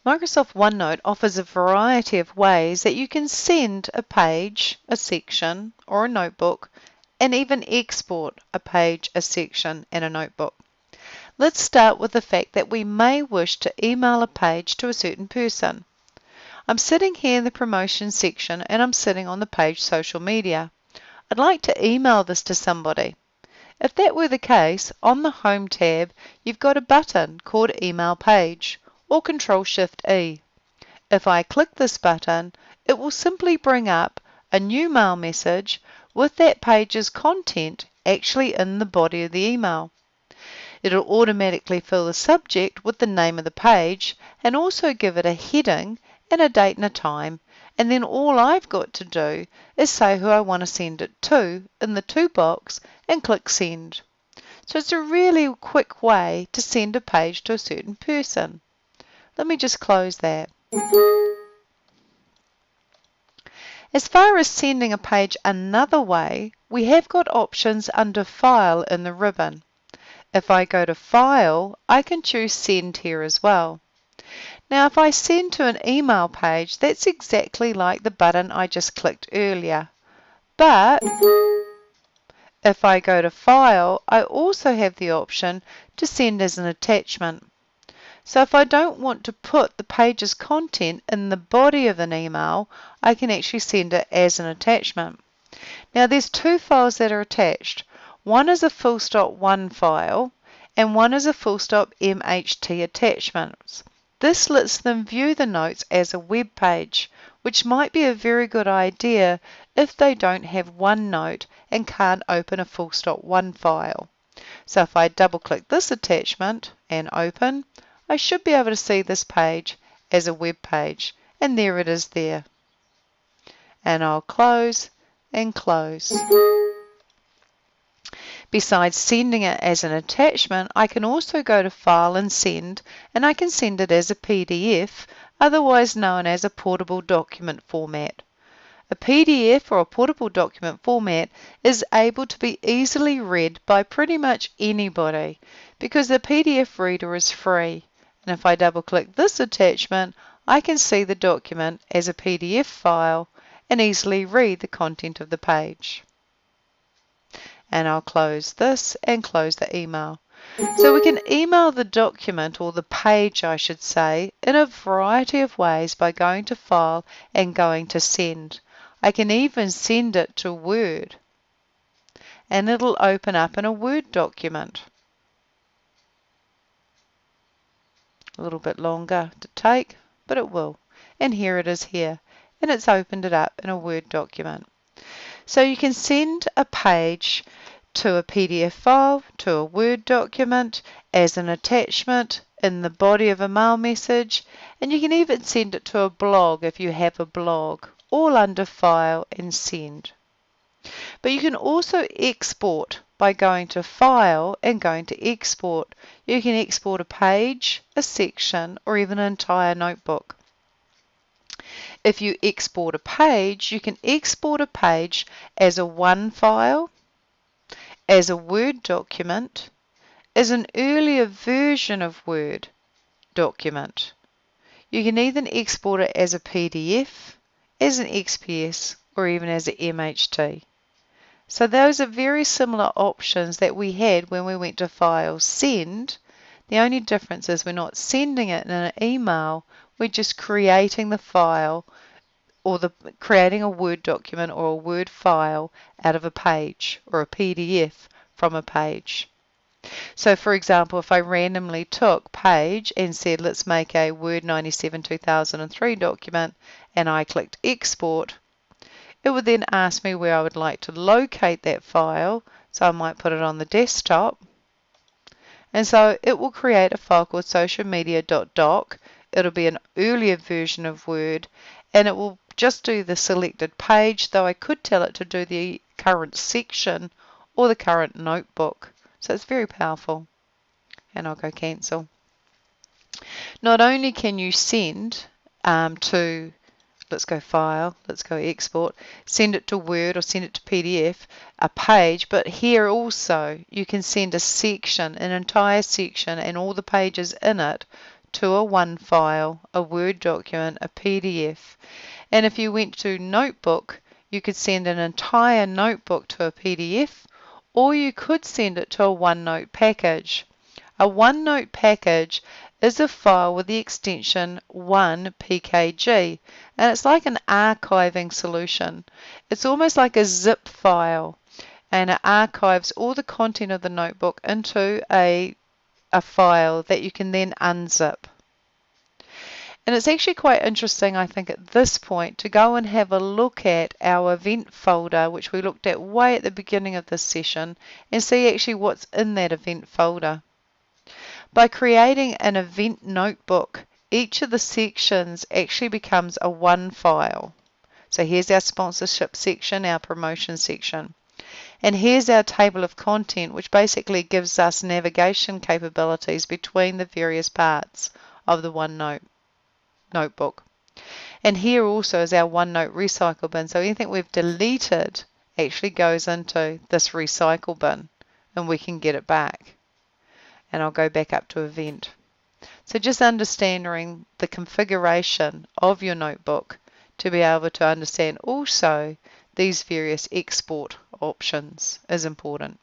Microsoft OneNote offers a variety of ways that you can send a page, a section, or a notebook, and even export a page, a section, and a notebook. Let's start with the fact that we may wish to email a page to a certain person. I'm sitting here in the promotion section and I'm sitting on the page social media. I'd like to email this to somebody. If that were the case, on the Home tab, you've got a button called Email Page, or Control-Shift-E. If I click this button, it will simply bring up a new mail message with that page's content actually in the body of the email. It'll automatically fill the subject with the name of the page and also give it a heading and a date and a time, and then all I've got to do is say who I want to send it to in the To box and click Send. So it's a really quick way to send a page to a certain person. Let me just close that. As far as sending a page another way, we have got options under File in the ribbon. If I go to File, I can choose Send here as well. Now if I send to an email page, that's exactly like the button I just clicked earlier. But if I go to File, I also have the option to send as an attachment. So if I don't want to put the page's content in the body of an email, I can actually send it as an attachment. Now there's two files that are attached. One is a full stop 1 file and one is a full stop MHT attachments. This lets them view the notes as a web page, which might be a very good idea if they don't have OneNote and can't open a full stop 1 file. So if I double click this attachment and open, I should be able to see this page as a web page, and there it is there. And I'll close and close. Besides sending it as an attachment, I can also go to File and Send, and I can send it as a PDF, otherwise known as a portable document format. A PDF or a portable document format is able to be easily read by pretty much anybody because the PDF reader is free. And if I double click this attachment, I can see the document as a PDF file and easily read the content of the page. And I'll close this and close the email. So we can email the document, or the page I should say, in a variety of ways by going to File and going to Send. I can even send it to Word, and it'll open up in a Word document. A little bit longer to take, but it will. And here it is here, and it's opened it up in a Word document. So you can send a page to a PDF file, to a Word document, as an attachment in the body of a mail message, and you can even send it to a blog if you have a blog, all under File and Send. But you can also export by going to File and going to Export. You can export a page, a section, or even an entire notebook. If you export a page, you can export a page as a one file, as a Word document, as an earlier version of Word document. You can even export it as a PDF, as an XPS, or even as an MHT. So those are very similar options that we had when we went to File, Send. The only difference is we're not sending it in an email, we're just creating the file, or creating a Word document or a Word file out of a page, or a PDF from a page. So for example, if I randomly took page and said let's make a Word 97 2003 document, and I clicked Export, it would then ask me where I would like to locate that file. So I might put it on the desktop, and so it will create a file called socialmedia.doc. It'll be an earlier version of Word, and it will just do the selected page, though I could tell it to do the current section or the current notebook. So it's very powerful. And I'll go cancel. Not only can you send to, let's go File, let's go Export, send it to Word or send it to PDF, a page, but here also you can send a section, an entire section and all the pages in it to a one file, a Word document, a PDF. And if you went to Notebook, you could send an entire notebook to a PDF, or you could send it to a OneNote package. A OneNote package is a file with the extension 1pkg, and it's like an archiving solution. It's almost like a zip file, and it archives all the content of the notebook into a file that you can then unzip. And it's actually quite interesting, I think, at this point to go and have a look at our event folder, which we looked at way at the beginning of this session, and see actually what's in that event folder. By creating an event notebook, each of the sections actually becomes a one file. So here's our sponsorship section, our promotion section. And here's our table of content, which basically gives us navigation capabilities between the various parts of the OneNote notebook. And here also is our OneNote recycle bin. So anything we've deleted actually goes into this recycle bin, and we can get it back. And I'll go back up to event. So just understanding the configuration of your notebook to be able to understand also these various export options is important.